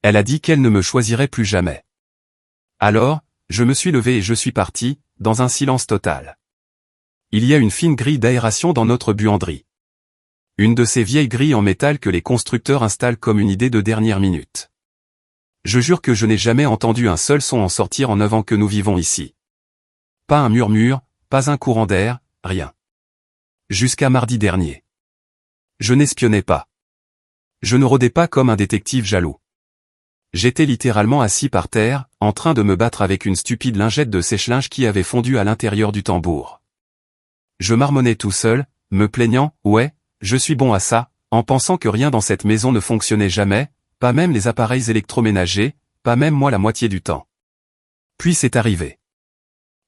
Elle a dit qu'elle ne me choisirait plus jamais. Alors, je me suis levé et je suis parti, dans un silence total. Il y a une fine grille d'aération dans notre buanderie. Une de ces vieilles grilles en métal que les constructeurs installent comme une idée de dernière minute. Je jure que je n'ai jamais entendu un seul son en sortir en 9 ans que nous vivons ici. Pas un murmure, pas un courant d'air, rien. Jusqu'à mardi dernier. Je n'espionnais pas. Je ne rôdais pas comme un détective jaloux. J'étais littéralement assis par terre, en train de me battre avec une stupide lingette de sèche-linge qui avait fondu à l'intérieur du tambour. Je marmonnais tout seul, me plaignant, ouais, je suis bon à ça, en pensant que rien dans cette maison ne fonctionnait jamais, pas même les appareils électroménagers, pas même moi la moitié du temps. Puis c'est arrivé.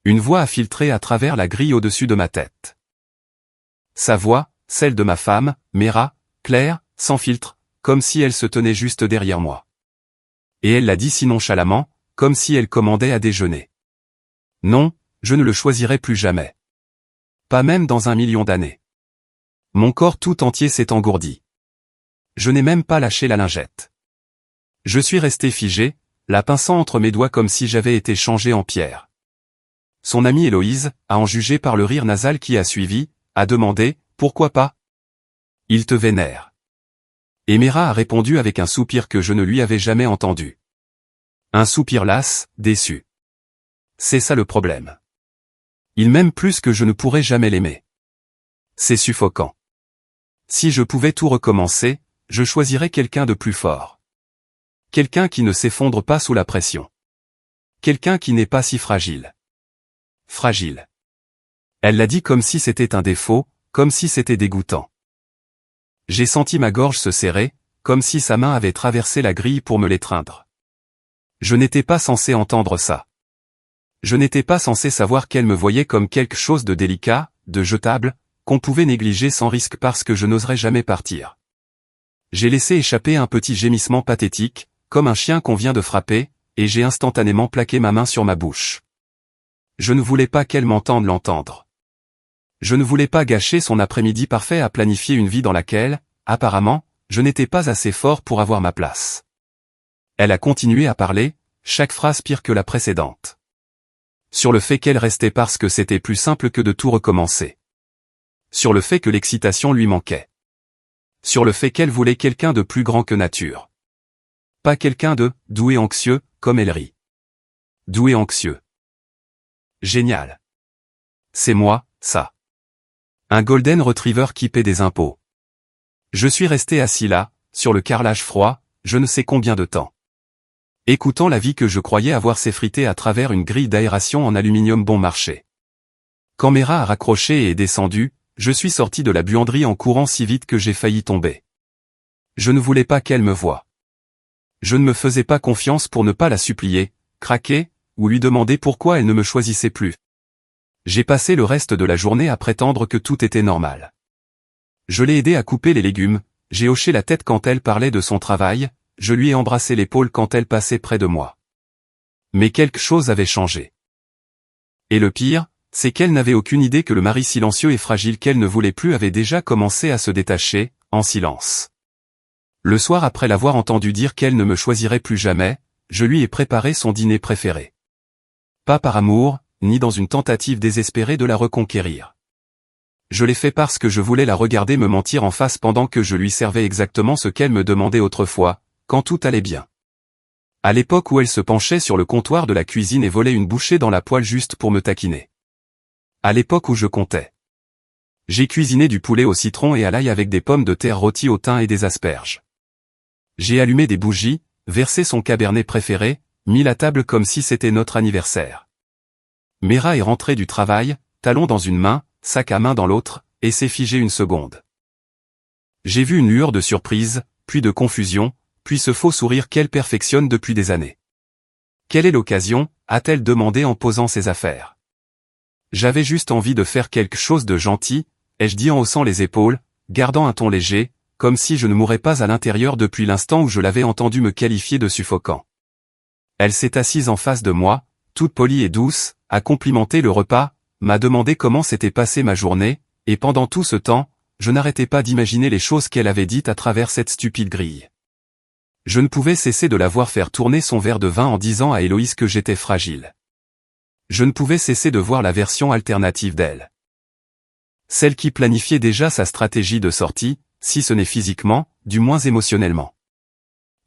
Une voix a filtré à travers la grille au-dessus de ma tête. Sa voix, celle de ma femme, Mera, claire, sans filtre, comme si elle se tenait juste derrière moi. Et elle l'a dit si nonchalamment, comme si elle commandait à déjeuner. Non, je ne le choisirai plus jamais. Pas même dans 1 million d'années. Mon corps tout entier s'est engourdi. Je n'ai même pas lâché la lingette. Je suis resté figé, la pinçant entre mes doigts comme si j'avais été changé en pierre. Son amie Héloïse, à en juger par le rire nasal qui a suivi, a demandé « Pourquoi pas ?» Il te vénère. Et Mera a répondu avec un soupir que je ne lui avais jamais entendu. Un soupir las, déçu. C'est ça le problème. Il m'aime plus que je ne pourrais jamais l'aimer. C'est suffocant. Si je pouvais tout recommencer, je choisirais quelqu'un de plus fort. Quelqu'un qui ne s'effondre pas sous la pression. Quelqu'un qui n'est pas si fragile. Fragile. Elle l'a dit comme si c'était un défaut, comme si c'était dégoûtant. J'ai senti ma gorge se serrer, comme si sa main avait traversé la grille pour me l'étreindre. Je n'étais pas censé entendre ça. Je n'étais pas censé savoir qu'elle me voyait comme quelque chose de délicat, de jetable, qu'on pouvait négliger sans risque parce que je n'oserais jamais partir. J'ai laissé échapper un petit gémissement pathétique, comme un chien qu'on vient de frapper, et j'ai instantanément plaqué ma main sur ma bouche. Je ne voulais pas qu'elle m'entende l'entendre. Je ne voulais pas gâcher son après-midi parfait à planifier une vie dans laquelle, apparemment, je n'étais pas assez fort pour avoir ma place. Elle a continué à parler, chaque phrase pire que la précédente. Sur le fait qu'elle restait parce que c'était plus simple que de tout recommencer. Sur le fait que l'excitation lui manquait. Sur le fait qu'elle voulait quelqu'un de plus grand que nature. Pas quelqu'un de doux et anxieux, comme elle rit. Doux et anxieux. Génial. C'est moi, ça. Un golden retriever qui paie des impôts. Je suis resté assis là, sur le carrelage froid, je ne sais combien de temps. Écoutant la vie que je croyais avoir s'effriter à travers une grille d'aération en aluminium bon marché. Quand Mera a raccroché et est descendu, je suis sorti de la buanderie en courant si vite que j'ai failli tomber. Je ne voulais pas qu'elle me voie. Je ne me faisais pas confiance pour ne pas la supplier, craquer, ou lui demander pourquoi elle ne me choisissait plus. J'ai passé le reste de la journée à prétendre que tout était normal. Je l'ai aidé à couper les légumes, j'ai hoché la tête quand elle parlait de son travail, je lui ai embrassé l'épaule quand elle passait près de moi. Mais quelque chose avait changé. Et le pire, c'est qu'elle n'avait aucune idée que le mari silencieux et fragile qu'elle ne voulait plus avait déjà commencé à se détacher, en silence. Le soir après l'avoir entendu dire qu'elle ne me choisirait plus jamais, je lui ai préparé son dîner préféré. Pas par amour, ni dans une tentative désespérée de la reconquérir. Je l'ai fait parce que je voulais la regarder me mentir en face pendant que je lui servais exactement ce qu'elle me demandait autrefois, quand tout allait bien. À l'époque où elle se penchait sur le comptoir de la cuisine et volait une bouchée dans la poêle juste pour me taquiner. À l'époque où je comptais. J'ai cuisiné du poulet au citron et à l'ail avec des pommes de terre rôties au thym et des asperges. J'ai allumé des bougies, versé son cabernet préféré, mis la table comme si c'était notre anniversaire. Mera est rentrée du travail, talon dans une main, sac à main dans l'autre, et s'est figée une seconde. J'ai vu une lueur de surprise, puis de confusion, puis ce faux sourire qu'elle perfectionne depuis des années. Quelle est l'occasion, a-t-elle demandé en posant ses affaires. J'avais juste envie de faire quelque chose de gentil, ai-je dit en haussant les épaules, gardant un ton léger, comme si je ne mourais pas à l'intérieur depuis l'instant où je l'avais entendu me qualifier de suffocant. Elle s'est assise en face de moi, toute polie et douce, a complimenté le repas, m'a demandé comment s'était passée ma journée, et pendant tout ce temps, je n'arrêtais pas d'imaginer les choses qu'elle avait dites à travers cette stupide grille. Je ne pouvais cesser de la voir faire tourner son verre de vin en disant à Héloïse que j'étais fragile. Je ne pouvais cesser de voir la version alternative d'elle. Celle qui planifiait déjà sa stratégie de sortie, si ce n'est physiquement, du moins émotionnellement.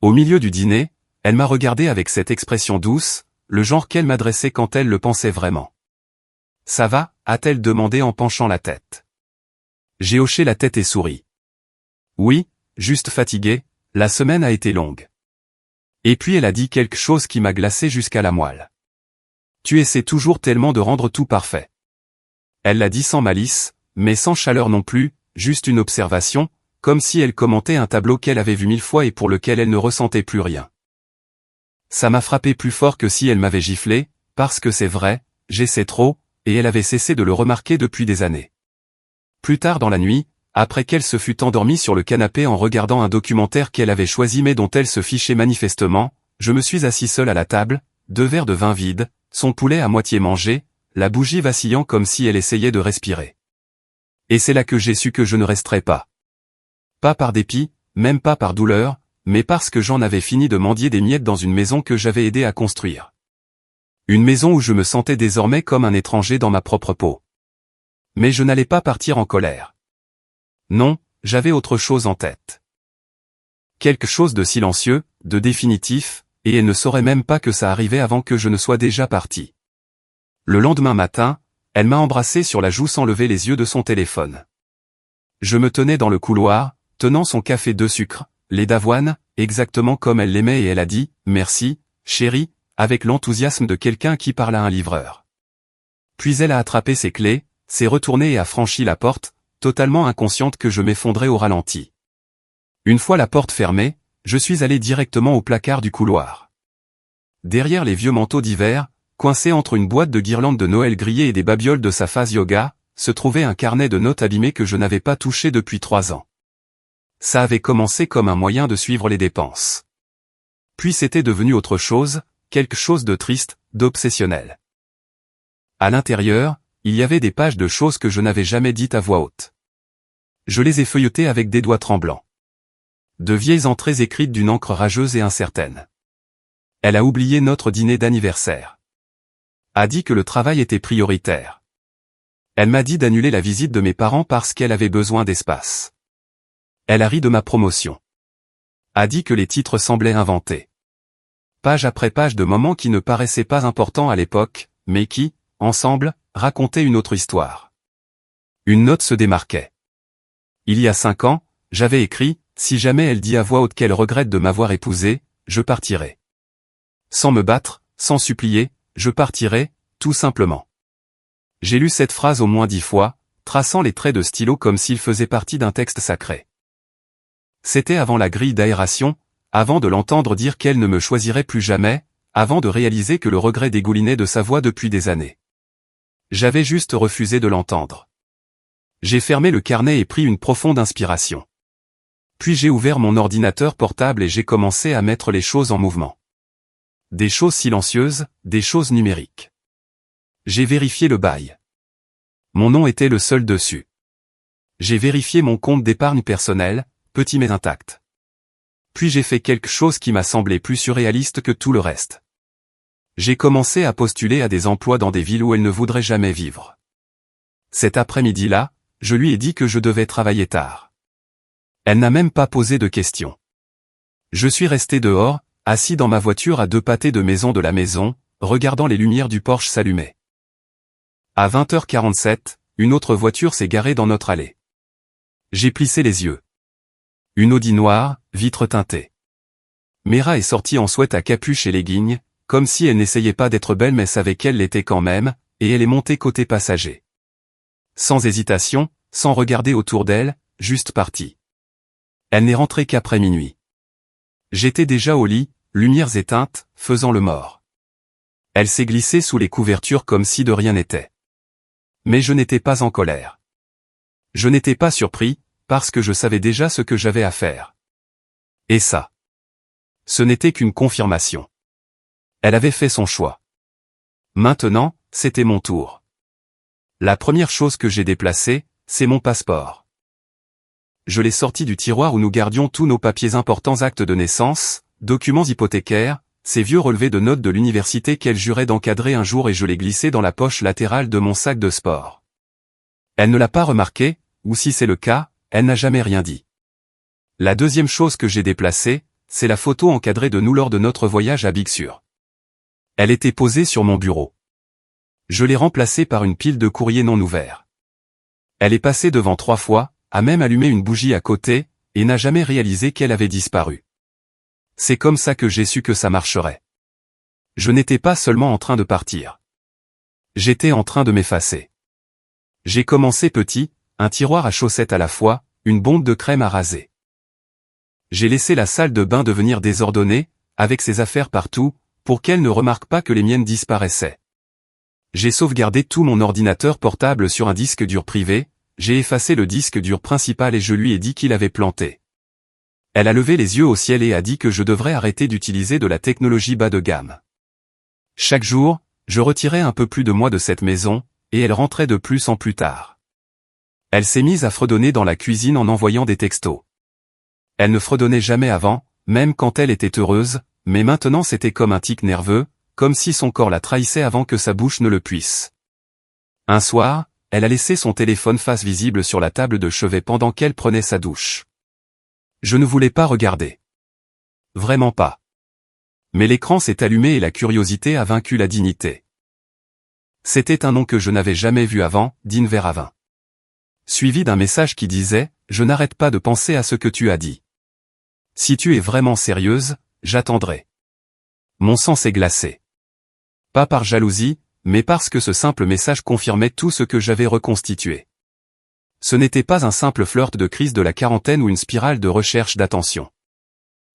Au milieu du dîner, elle m'a regardé avec cette expression douce, le genre qu'elle m'adressait quand elle le pensait vraiment. « Ça va » a-t-elle demandé en penchant la tête. J'ai hoché la tête et souri. Oui, juste fatigué, la semaine a été longue. Et puis elle a dit quelque chose qui m'a glacé jusqu'à la moelle. Tu essaies toujours tellement de rendre tout parfait. Elle l'a dit sans malice, mais sans chaleur non plus, juste une observation, comme si elle commentait un tableau qu'elle avait vu 1000 fois et pour lequel elle ne ressentait plus rien. Ça m'a frappé plus fort que si elle m'avait giflé, parce que c'est vrai, j'essaie trop, et elle avait cessé de le remarquer depuis des années. Plus tard dans la nuit, après qu'elle se fût endormie sur le canapé en regardant un documentaire qu'elle avait choisi mais dont elle se fichait manifestement, je me suis assis seul à la table, 2 verres de vin vides, son poulet à moitié mangé, la bougie vacillant comme si elle essayait de respirer. Et c'est là que j'ai su que je ne resterais pas. Pas par dépit, même pas par douleur, mais parce que j'en avais fini de mendier des miettes dans une maison que j'avais aidé à construire. Une maison où je me sentais désormais comme un étranger dans ma propre peau. Mais je n'allais pas partir en colère. Non, j'avais autre chose en tête. Quelque chose de silencieux, de définitif, et elle ne saurait même pas que ça arrivait avant que je ne sois déjà parti. Le lendemain matin, elle m'a embrassé sur la joue sans lever les yeux de son téléphone. Je me tenais dans le couloir, tenant son café de sucre, lait d'avoine, exactement comme elle l'aimait et elle a dit « Merci, chérie », avec l'enthousiasme de quelqu'un qui parle à un livreur. Puis elle a attrapé ses clés, s'est retournée et a franchi la porte, totalement inconsciente que je m'effondrais au ralenti. Une fois la porte fermée, je suis allé directement au placard du couloir. Derrière les vieux manteaux d'hiver, coincé entre une boîte de guirlandes de Noël grillées et des babioles de sa phase yoga, se trouvait un carnet de notes abîmé que je n'avais pas touché depuis 3 ans. Ça avait commencé comme un moyen de suivre les dépenses. Puis c'était devenu autre chose, quelque chose de triste, d'obsessionnel. À l'intérieur, il y avait des pages de choses que je n'avais jamais dites à voix haute. Je les ai feuilletées avec des doigts tremblants. De vieilles entrées écrites d'une encre rageuse et incertaine. Elle a oublié notre dîner d'anniversaire. A dit que le travail était prioritaire. Elle m'a dit d'annuler la visite de mes parents parce qu'elle avait besoin d'espace. Elle a ri de ma promotion. A dit que les titres semblaient inventés. Page après page de moments qui ne paraissaient pas importants à l'époque, mais qui, ensemble, racontaient une autre histoire. Une note se démarquait. Il y a 5 ans, j'avais écrit, si jamais elle dit à voix haute qu'elle regrette de m'avoir épousé, je partirai. Sans me battre, sans supplier, je partirai, tout simplement. J'ai lu cette phrase au moins 10 fois, traçant les traits de stylo comme s'il faisait partie d'un texte sacré. C'était avant la grille d'aération, avant de l'entendre dire qu'elle ne me choisirait plus jamais, avant de réaliser que le regret dégoulinait de sa voix depuis des années. J'avais juste refusé de l'entendre. J'ai fermé le carnet et pris une profonde inspiration. Puis j'ai ouvert mon ordinateur portable et j'ai commencé à mettre les choses en mouvement. Des choses silencieuses, des choses numériques. J'ai vérifié le bail. Mon nom était le seul dessus. J'ai vérifié mon compte d'épargne personnel, petit mais intact. Puis j'ai fait quelque chose qui m'a semblé plus surréaliste que tout le reste. J'ai commencé à postuler à des emplois dans des villes où elle ne voudrait jamais vivre. Cet après-midi-là, je lui ai dit que je devais travailler tard. Elle n'a même pas posé de questions. Je suis resté dehors, assis dans ma voiture à 2 pâtés de maison de la maison, regardant les lumières du Porsche s'allumer. À 20h47, une autre voiture s'est garée dans notre allée. J'ai plissé les yeux. Une Audi noire, vitre teintée. Mera est sortie en sweat à capuche et leggings, comme si elle n'essayait pas d'être belle mais savait qu'elle l'était quand même, et elle est montée côté passager. Sans hésitation, sans regarder autour d'elle, juste partie. Elle n'est rentrée qu'après minuit. J'étais déjà au lit, lumières éteintes, faisant le mort. Elle s'est glissée sous les couvertures comme si de rien n'était. Mais je n'étais pas en colère. Je n'étais pas surpris, parce que je savais déjà ce que j'avais à faire. Et ça. Ce n'était qu'une confirmation. Elle avait fait son choix. Maintenant, c'était mon tour. La première chose que j'ai déplacée, c'est mon passeport. je l'ai sorti du tiroir où nous gardions tous nos papiers importants, actes de naissance, documents hypothécaires, ces vieux relevés de notes de l'université qu'elle jurait d'encadrer un jour, et je l'ai glissé dans la poche latérale de mon sac de sport. Elle ne l'a pas remarqué, ou si c'est le cas, elle n'a jamais rien dit. La deuxième chose que j'ai déplacée, c'est la photo encadrée de nous lors de notre voyage à Big Sur. Elle était posée sur mon bureau. Je l'ai remplacée par une pile de courriers non ouverts. Elle est passée devant 3 fois, a même allumé une bougie à côté, et n'a jamais réalisé qu'elle avait disparu. C'est comme ça que j'ai su que ça marcherait. Je n'étais pas seulement en train de partir. J'étais en train de m'effacer. J'ai commencé petit, un tiroir à chaussettes à la fois, une bombe de crème à raser. J'ai laissé la salle de bain devenir désordonnée, avec ses affaires partout, pour qu'elle ne remarque pas que les miennes disparaissaient. J'ai sauvegardé tout mon ordinateur portable sur un disque dur privé, j'ai effacé le disque dur principal et je lui ai dit qu'il avait planté. Elle a levé les yeux au ciel et a dit que je devrais arrêter d'utiliser de la technologie bas de gamme. Chaque jour, je retirais un peu plus de moi de cette maison, et elle rentrait de plus en plus tard. Elle s'est mise à fredonner dans la cuisine en envoyant des textos. Elle ne fredonnait jamais avant, même quand elle était heureuse, mais maintenant c'était comme un tic nerveux, comme si son corps la trahissait avant que sa bouche ne le puisse. Un soir, elle a laissé son téléphone face visible sur la table de chevet pendant qu'elle prenait sa douche. Je ne voulais pas regarder. Vraiment pas. Mais l'écran s'est allumé et la curiosité a vaincu la dignité. C'était un nom que je n'avais jamais vu avant, Dean Veravin. Suivi d'un message qui disait « Je n'arrête pas de penser à ce que tu as dit. Si tu es vraiment sérieuse, j'attendrai. » Mon sang s'est glacé. Pas par jalousie, mais parce que ce simple message confirmait tout ce que j'avais reconstitué. Ce n'était pas un simple flirt de crise de la quarantaine ou une spirale de recherche d'attention.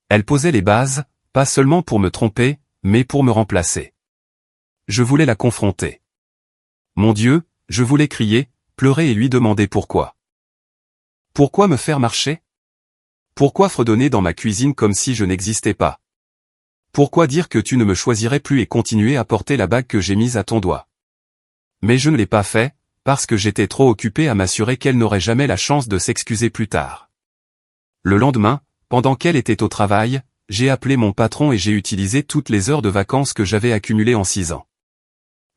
Elle posait les bases, pas seulement pour me tromper, mais pour me remplacer. Je voulais la confronter. Mon Dieu, je voulais crier, pleurer et lui demander pourquoi. Pourquoi me faire marcher? Pourquoi fredonner dans ma cuisine comme si je n'existais pas? Pourquoi dire que tu ne me choisirais plus et continuer à porter la bague que j'ai mise à ton doigt? Mais je ne l'ai pas fait, parce que j'étais trop occupé à m'assurer qu'elle n'aurait jamais la chance de s'excuser plus tard. Le lendemain, pendant qu'elle était au travail, j'ai appelé mon patron et j'ai utilisé toutes les heures de vacances que j'avais accumulées en 6 ans.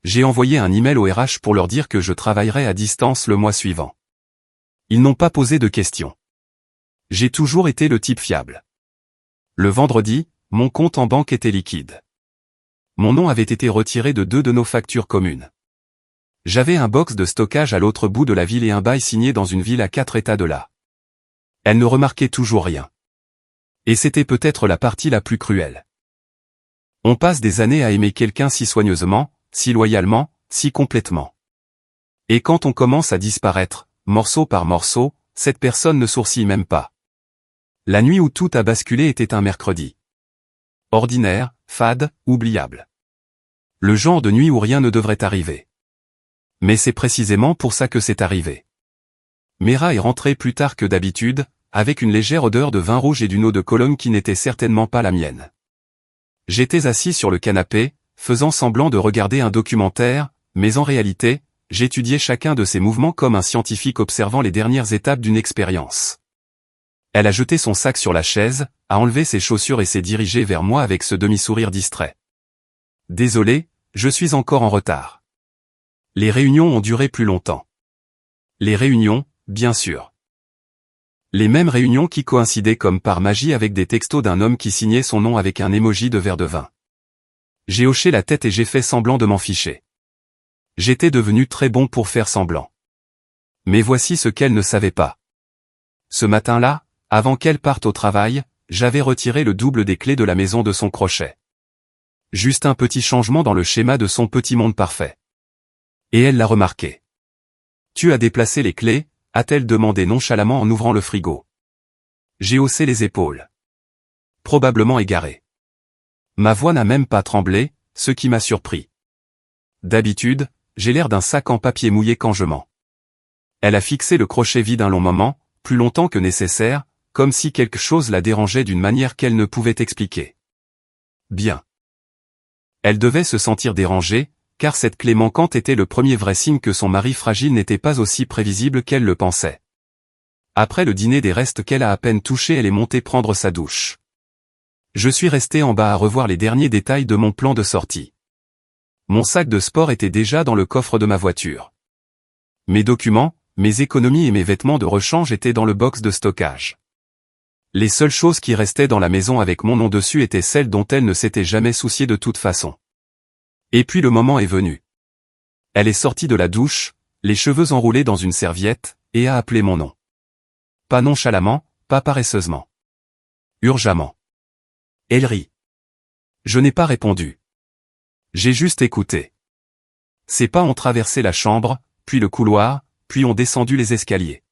J'ai envoyé un email au RH pour leur dire que je travaillerais à distance le mois suivant. Ils n'ont pas posé de questions. J'ai toujours été le type fiable. Le vendredi, mon compte en banque était liquide. Mon nom avait été retiré de 2 de nos factures communes. J'avais un box de stockage à l'autre bout de la ville et un bail signé dans une ville à 4 états de là. Elle ne remarquait toujours rien. Et c'était peut-être la partie la plus cruelle. On passe des années à aimer quelqu'un si soigneusement, si loyalement, si complètement. Et quand on commence à disparaître, morceau par morceau, cette personne ne sourcille même pas. La nuit où tout a basculé était un mercredi. Ordinaire, fade, oubliable. Le genre de nuit où rien ne devrait arriver. Mais c'est précisément pour ça que c'est arrivé. Mera est rentrée plus tard que d'habitude, avec une légère odeur de vin rouge et d'une eau de Cologne qui n'était certainement pas la mienne. J'étais assis sur le canapé, faisant semblant de regarder un documentaire, mais en réalité, j'étudiais chacun de ses mouvements comme un scientifique observant les dernières étapes d'une expérience. Elle a jeté son sac sur la chaise, a enlevé ses chaussures et s'est dirigée vers moi avec ce demi-sourire distrait. Désolé, je suis encore en retard. Les réunions ont duré plus longtemps. Les réunions, bien sûr. Les mêmes réunions qui coïncidaient comme par magie avec des textos d'un homme qui signait son nom avec un emoji de verre de vin. J'ai hoché la tête et j'ai fait semblant de m'en ficher. J'étais devenu très bon pour faire semblant. Mais voici ce qu'elle ne savait pas. Ce matin-là, avant qu'elle parte au travail, j'avais retiré le double des clés de la maison de son crochet. Juste un petit changement dans le schéma de son petit monde parfait. Et elle l'a remarqué. « Tu as déplacé les clés ?» a-t-elle demandé nonchalamment en ouvrant le frigo. J'ai haussé les épaules. Probablement égaré. Ma voix n'a même pas tremblé, ce qui m'a surpris. D'habitude, j'ai l'air d'un sac en papier mouillé quand je mens. Elle a fixé le crochet vide un long moment, plus longtemps que nécessaire, comme si quelque chose la dérangeait d'une manière qu'elle ne pouvait expliquer. Bien. Elle devait se sentir dérangée, car cette clé manquante était le premier vrai signe que son mari fragile n'était pas aussi prévisible qu'elle le pensait. Après le dîner des restes qu'elle a à peine touchés, elle est montée prendre sa douche. Je suis resté en bas à revoir les derniers détails de mon plan de sortie. Mon sac de sport était déjà dans le coffre de ma voiture. Mes documents, mes économies et mes vêtements de rechange étaient dans le box de stockage. Les seules choses qui restaient dans la maison avec mon nom dessus étaient celles dont elle ne s'était jamais souciée de toute façon. Et puis le moment est venu. Elle est sortie de la douche, les cheveux enroulés dans une serviette, et a appelé mon nom. Pas nonchalamment, pas paresseusement. Urgemment. Elle rit. Je n'ai pas répondu. J'ai juste écouté. Ses pas ont traversé la chambre, puis le couloir, puis ont descendu les escaliers.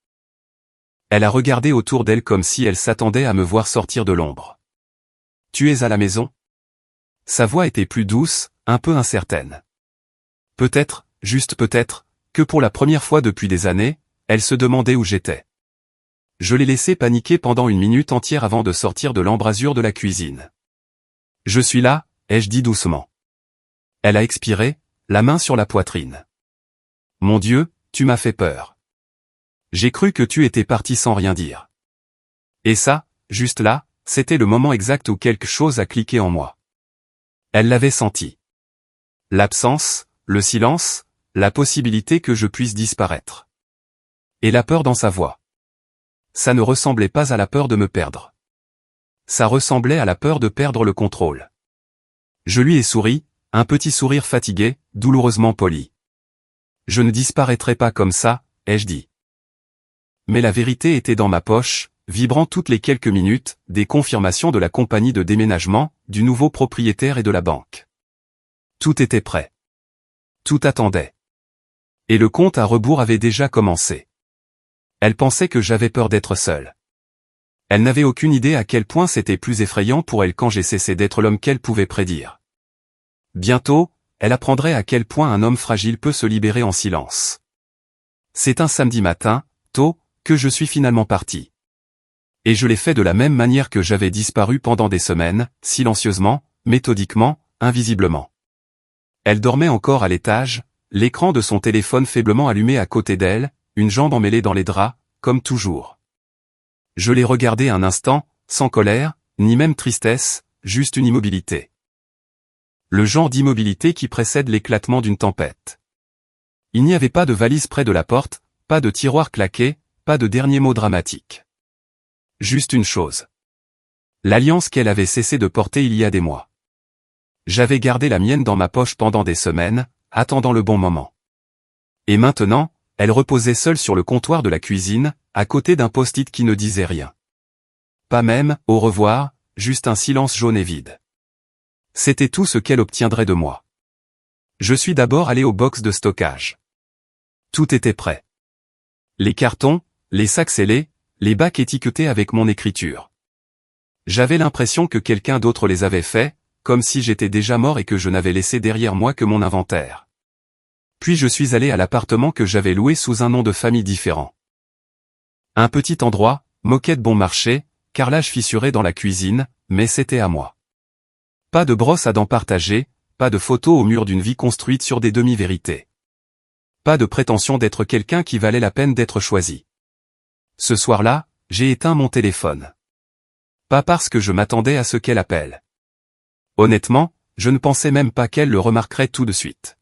Elle a regardé autour d'elle comme si elle s'attendait à me voir sortir de l'ombre. Tu es à la maison? Sa voix était plus douce, un peu incertaine. Peut-être, juste peut-être, que pour la première fois depuis des années, elle se demandait où j'étais. Je l'ai laissée paniquer pendant une minute entière avant de sortir de l'embrasure de la cuisine. Je suis là, ai-je dit doucement. Elle a expiré, la main sur la poitrine. Mon Dieu, tu m'as fait peur. J'ai cru que tu étais parti sans rien dire. Et ça, juste là, c'était le moment exact où quelque chose a cliqué en moi. Elle l'avait senti. L'absence, le silence, la possibilité que je puisse disparaître. Et la peur dans sa voix. Ça ne ressemblait pas à la peur de me perdre. Ça ressemblait à la peur de perdre le contrôle. Je lui ai souri, un petit sourire fatigué, douloureusement poli. Je ne disparaîtrai pas comme ça, ai-je dit. Mais la vérité était dans ma poche, vibrant toutes les quelques minutes, des confirmations de la compagnie de déménagement, du nouveau propriétaire et de la banque. Tout était prêt. Tout attendait. Et le compte à rebours avait déjà commencé. Elle pensait que j'avais peur d'être seul. Elle n'avait aucune idée à quel point c'était plus effrayant pour elle quand j'ai cessé d'être l'homme qu'elle pouvait prédire. Bientôt, elle apprendrait à quel point un homme fragile peut se libérer en silence. C'est un samedi matin, tôt, que je suis finalement parti. Et je l'ai fait de la même manière que j'avais disparu pendant des semaines, silencieusement, méthodiquement, invisiblement. Elle dormait encore à l'étage, l'écran de son téléphone faiblement allumé à côté d'elle, une jambe emmêlée dans les draps, comme toujours. Je l'ai regardée un instant, sans colère, ni même tristesse, juste une immobilité. Le genre d'immobilité qui précède l'éclatement d'une tempête. Il n'y avait pas de valise près de la porte, pas de tiroir claqué, pas de dernier mot dramatique. Juste une chose. L'alliance qu'elle avait cessé de porter il y a des mois. J'avais gardé la mienne dans ma poche pendant des semaines, attendant le bon moment. Et maintenant, elle reposait seule sur le comptoir de la cuisine, à côté d'un post-it qui ne disait rien. Pas même, au revoir, juste un silence jaune et vide. C'était tout ce qu'elle obtiendrait de moi. Je suis d'abord allé au box de stockage. Tout était prêt. Les cartons, les sacs scellés, les bacs étiquetés avec mon écriture. J'avais l'impression que quelqu'un d'autre les avait faits, comme si j'étais déjà mort et que je n'avais laissé derrière moi que mon inventaire. Puis je suis allé à l'appartement que j'avais loué sous un nom de famille différent. Un petit endroit, moquette bon marché, carrelage fissuré dans la cuisine, mais c'était à moi. Pas de brosse à dents partagée, pas de photos au mur d'une vie construite sur des demi-vérités. Pas de prétention d'être quelqu'un qui valait la peine d'être choisi. Ce soir-là, j'ai éteint mon téléphone. Pas parce que je m'attendais à ce qu'elle appelle. Honnêtement, je ne pensais même pas qu'elle le remarquerait tout de suite.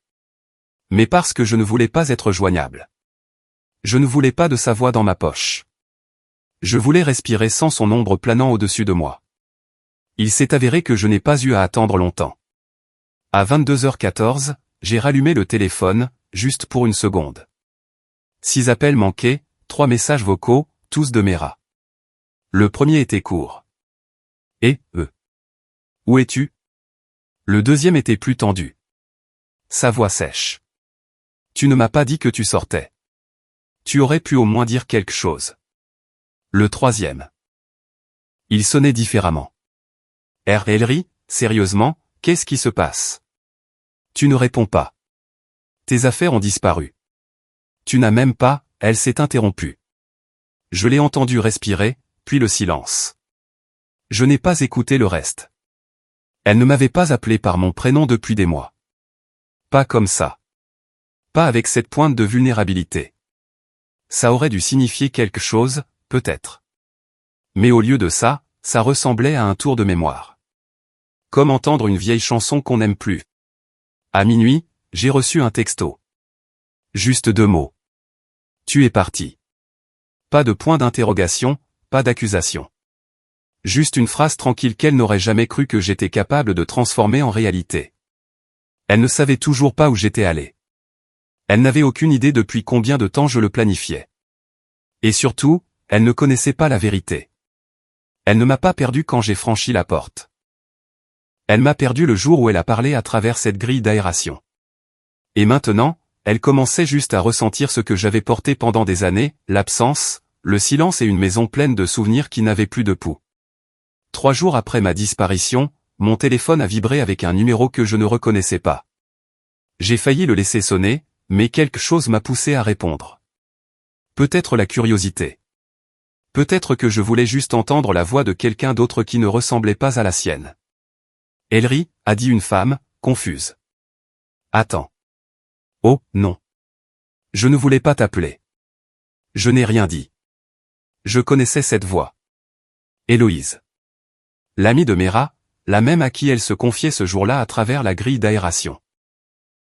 Mais parce que je ne voulais pas être joignable. Je ne voulais pas de sa voix dans ma poche. Je voulais respirer sans son ombre planant au-dessus de moi. Il s'est avéré que je n'ai pas eu à attendre longtemps. À 22h14, j'ai rallumé le téléphone, juste pour une seconde. 6 appels manqués, 3 messages vocaux, tous de Mera. Le premier était court. Et, où es-tu? Le deuxième était plus tendu. Sa voix sèche. Tu ne m'as pas dit que tu sortais. Tu aurais pu au moins dire quelque chose. Le troisième. Il sonnait différemment. Elle rit, sérieusement, qu'est-ce qui se passe? Tu ne réponds pas. Tes affaires ont disparu. Tu n'as même pas, elle s'est interrompue. Je l'ai entendu respirer, puis le silence. Je n'ai pas écouté le reste. Elle ne m'avait pas appelé par mon prénom depuis des mois. Pas comme ça. Pas avec cette pointe de vulnérabilité. Ça aurait dû signifier quelque chose, peut-être. Mais au lieu de ça, ça ressemblait à un tour de mémoire. Comme entendre une vieille chanson qu'on n'aime plus. À minuit, j'ai reçu un texto. Juste 2 mots. Tu es parti. Pas de point d'interrogation, pas d'accusation. Juste une phrase tranquille qu'elle n'aurait jamais cru que j'étais capable de transformer en réalité. Elle ne savait toujours pas où j'étais allé. Elle n'avait aucune idée depuis combien de temps je le planifiais. Et surtout, elle ne connaissait pas la vérité. Elle ne m'a pas perdu quand j'ai franchi la porte. Elle m'a perdu le jour où elle a parlé à travers cette grille d'aération. Et maintenant, elle commençait juste à ressentir ce que j'avais porté pendant des années, l'absence, le silence et une maison pleine de souvenirs qui n'avaient plus de pouls. 3 jours après ma disparition, mon téléphone a vibré avec un numéro que je ne reconnaissais pas. J'ai failli le laisser sonner, mais quelque chose m'a poussé à répondre. Peut-être la curiosité. Peut-être que je voulais juste entendre la voix de quelqu'un d'autre qui ne ressemblait pas à la sienne. Ellery, a dit une femme, confuse. Attends. Oh, non. Je ne voulais pas t'appeler. Je n'ai rien dit. Je connaissais cette voix. Héloïse. L'amie de Mera, la même à qui elle se confiait ce jour-là à travers la grille d'aération.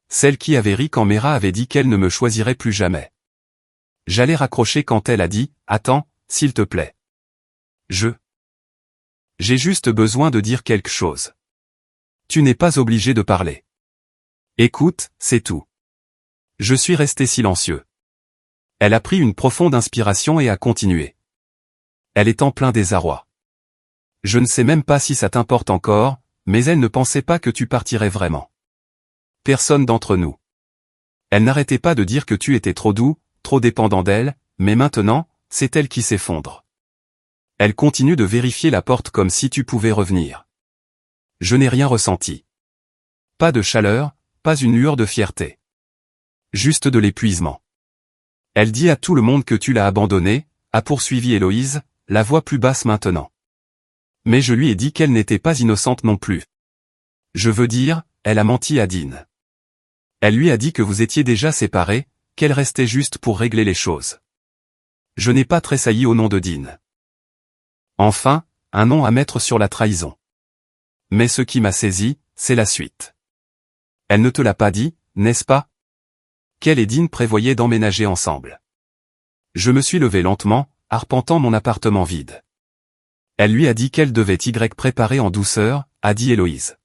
Celle qui avait ri quand Mera avait dit qu'elle ne me choisirait plus jamais. J'allais raccrocher quand elle a dit « Attends, s'il te plaît. J'ai juste besoin de dire quelque chose. Tu n'es pas obligé de parler. Écoute, c'est tout. » Je suis resté silencieux. Elle a pris une profonde inspiration et a continué. Elle est en plein désarroi. Je ne sais même pas si ça t'importe encore, mais elle ne pensait pas que tu partirais vraiment. Personne d'entre nous. Elle n'arrêtait pas de dire que tu étais trop doux, trop dépendant d'elle, mais maintenant, c'est elle qui s'effondre. Elle continue de vérifier la porte comme si tu pouvais revenir. Je n'ai rien ressenti. Pas de chaleur, pas une lueur de fierté. Juste de l'épuisement. Elle dit à tout le monde que tu l'as abandonnée, a poursuivi Héloïse, la voix plus basse maintenant. Mais je lui ai dit qu'elle n'était pas innocente non plus. Je veux dire, elle a menti à Dean. Elle lui a dit que vous étiez déjà séparés, qu'elle restait juste pour régler les choses. Je n'ai pas tressailli au nom de Dean. Enfin, un nom à mettre sur la trahison. Mais ce qui m'a saisi, c'est la suite. Elle ne te l'a pas dit, n'est-ce pas? Qu'elle et Dean prévoyaient d'emménager ensemble. Je me suis levé lentement, arpentant mon appartement vide. Elle lui a dit qu'elle devait y préparer en douceur, a dit Héloïse.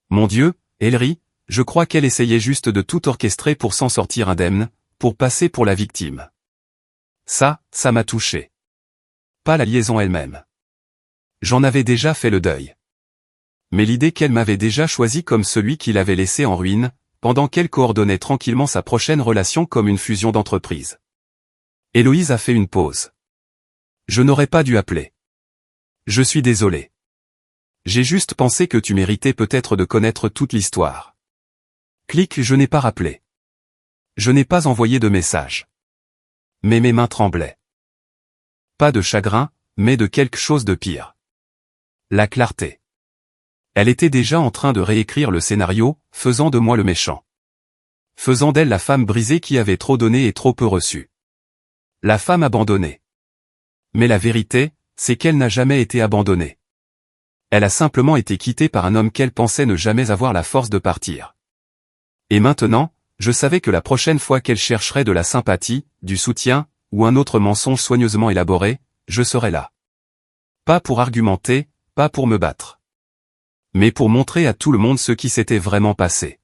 Mon Dieu, Ellery, je crois qu'elle essayait juste de tout orchestrer pour s'en sortir indemne, pour passer pour la victime. Ça m'a touché. Pas la liaison elle-même. J'en avais déjà fait le deuil. Mais l'idée qu'elle m'avait déjà choisi comme celui qui l'avait laissé en ruine, pendant qu'elle coordonnait tranquillement sa prochaine relation comme une fusion d'entreprise. Héloïse a fait une pause. Je n'aurais pas dû appeler. Je suis désolé. J'ai juste pensé que tu méritais peut-être de connaître toute l'histoire. Clique, je n'ai pas rappelé. Je n'ai pas envoyé de message. Mais mes mains tremblaient. Pas de chagrin, mais de quelque chose de pire. La clarté. Elle était déjà en train de réécrire le scénario, faisant de moi le méchant. Faisant d'elle la femme brisée qui avait trop donné et trop peu reçu. La femme abandonnée. Mais la vérité, c'est qu'elle n'a jamais été abandonnée. Elle a simplement été quittée par un homme qu'elle pensait ne jamais avoir la force de partir. Et maintenant, je savais que la prochaine fois qu'elle chercherait de la sympathie, du soutien, ou un autre mensonge soigneusement élaboré, je serais là. Pas pour argumenter, pas pour me battre. Mais pour montrer à tout le monde ce qui s'était vraiment passé.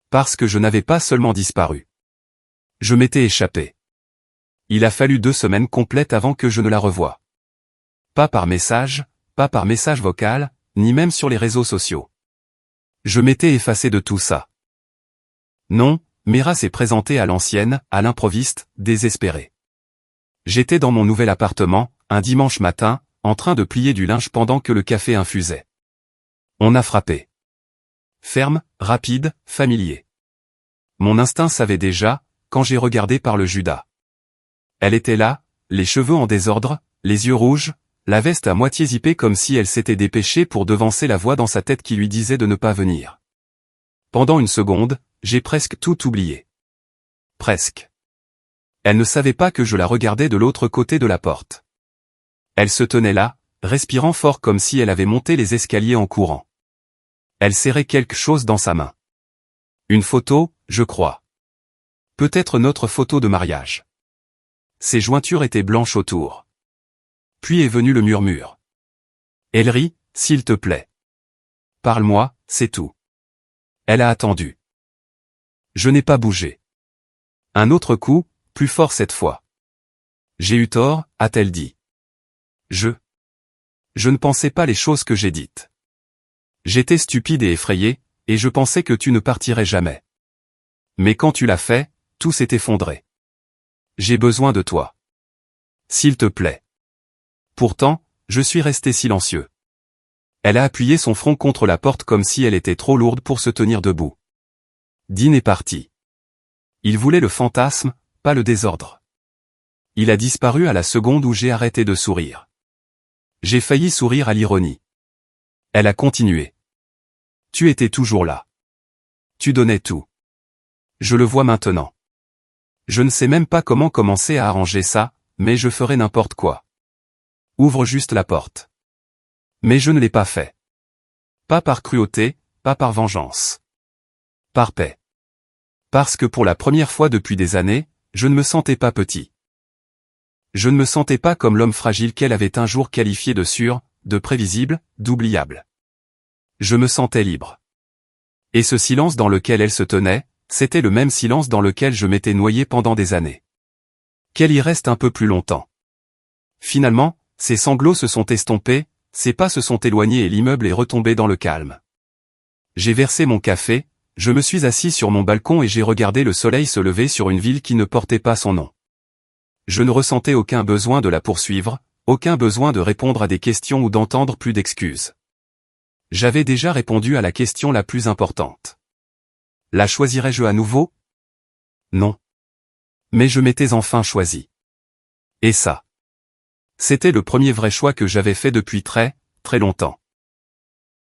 Parce que je n'avais pas seulement disparu. Je m'étais échappé. Il a fallu 2 semaines complètes avant que je ne la revoie. Pas par message vocal, ni même sur les réseaux sociaux. Je m'étais effacé de tout ça. Non, Mera s'est présentée à l'ancienne, à l'improviste, désespérée. J'étais dans mon nouvel appartement, un dimanche matin, en train de plier du linge pendant que le café infusait. On a frappé. Ferme, rapide, familier. Mon instinct savait déjà, quand j'ai regardé par le Judas. Elle était là, les cheveux en désordre, les yeux rouges, la veste à moitié zippée comme si elle s'était dépêchée pour devancer la voix dans sa tête qui lui disait de ne pas venir. Pendant une seconde, j'ai presque tout oublié. Presque. Elle ne savait pas que je la regardais de l'autre côté de la porte. Elle se tenait là, respirant fort comme si elle avait monté les escaliers en courant. Elle serrait quelque chose dans sa main. Une photo, je crois. Peut-être notre photo de mariage. Ses jointures étaient blanches autour. Puis est venu le murmure. Elle rit, s'il te plaît. Parle-moi, c'est tout. Elle a attendu. Je n'ai pas bougé. Un autre coup, plus fort cette fois. J'ai eu tort, a-t-elle dit. Je ne pensais pas les choses que j'ai dites. J'étais stupide et effrayé, et je pensais que tu ne partirais jamais. Mais quand tu l'as fait, tout s'est effondré. J'ai besoin de toi. S'il te plaît. Pourtant, je suis resté silencieux. Elle a appuyé son front contre la porte comme si elle était trop lourde pour se tenir debout. Dean est parti. Il voulait le fantasme, pas le désordre. Il a disparu à la seconde où j'ai arrêté de sourire. J'ai failli sourire à l'ironie. Elle a continué. Tu étais toujours là. Tu donnais tout. Je le vois maintenant. Je ne sais même pas comment commencer à arranger ça, mais je ferai n'importe quoi. Ouvre juste la porte. Mais je ne l'ai pas fait. Pas par cruauté, pas par vengeance. Par paix. Parce que pour la première fois depuis des années, je ne me sentais pas petit. Je ne me sentais pas comme l'homme fragile qu'elle avait un jour qualifié de sûr, de prévisible, d'oubliable. Je me sentais libre. Et ce silence dans lequel elle se tenait, c'était le même silence dans lequel je m'étais noyé pendant des années. Qu'elle y reste un peu plus longtemps. Finalement, ses sanglots se sont estompés, ses pas se sont éloignés et l'immeuble est retombé dans le calme. J'ai versé mon café, je me suis assis sur mon balcon et j'ai regardé le soleil se lever sur une ville qui ne portait pas son nom. Je ne ressentais aucun besoin de la poursuivre, aucun besoin de répondre à des questions ou d'entendre plus d'excuses. J'avais déjà répondu à la question la plus importante. La choisirais-je à nouveau? Non. Mais je m'étais enfin choisi. Et ça. C'était le premier vrai choix que j'avais fait depuis très, très longtemps.